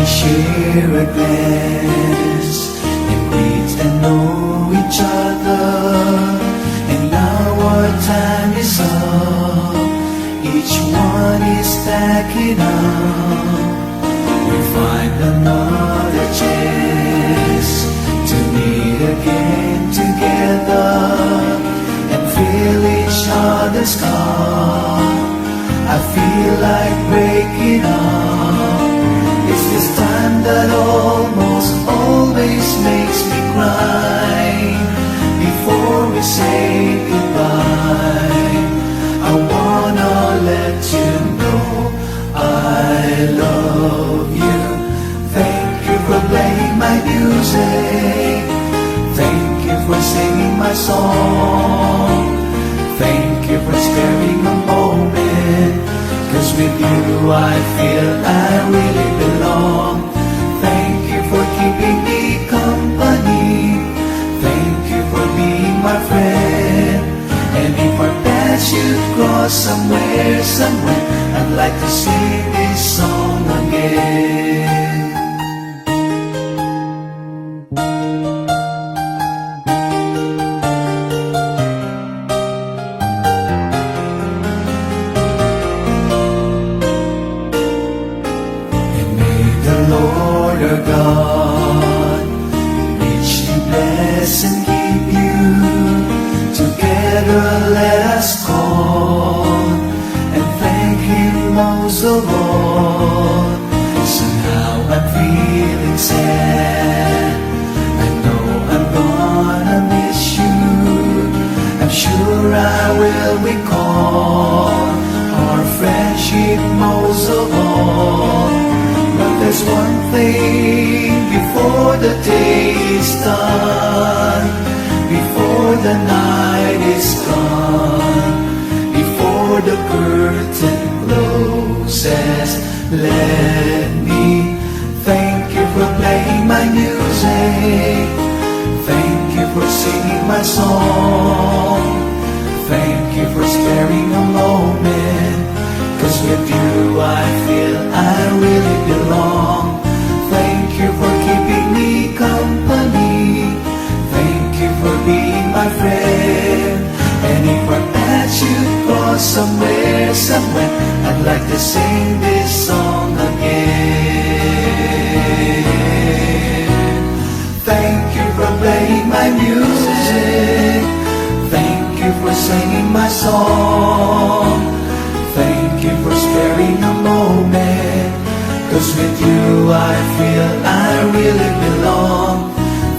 share a glance and greet and know each other. And now our time is up, each one is stacking up. We find another chance to meet again together and feel each other's cup. I feel like breaking up. It's this time that almost always makes me cry. Before we say goodbye, I wanna let you know I love you. Thank you for playing my music. Thank you for singing my song. Thank you for sparing a moment, 'cause with you I feel I really belong. Thank you for keeping me company. Thank you for being my friend. And if our paths should cross somewhere, I'd like to sing this song again. Lord our God, richly bless and keep you. Together let us call and thank Him most of all. So now I'm feeling sad, I know I'm gonna miss you. I'm sure I will recall our friendship most of all. There's one thing before the day is done, before the night is gone, before the curtain closes. Let me thank you for playing my music. Thank you for singing my song. Thank you for sparing a moment, 'cause with you I feel I really belong. Thank you for keeping me company. Thank you for being my friend. And if our paths should cross somewhere, I'd like to sing this song again. Thank you for playing my music. Thank you for singing my song. Thank you for sparing a moment, 'cause with you I feel I really belong.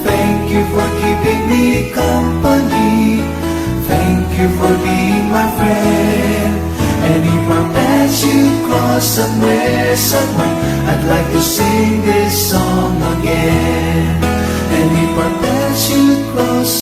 Thank you for keeping me company. Thank you for being my friend. And if our paths should cross somewhere, I'd like to sing this song again. And if our paths should cross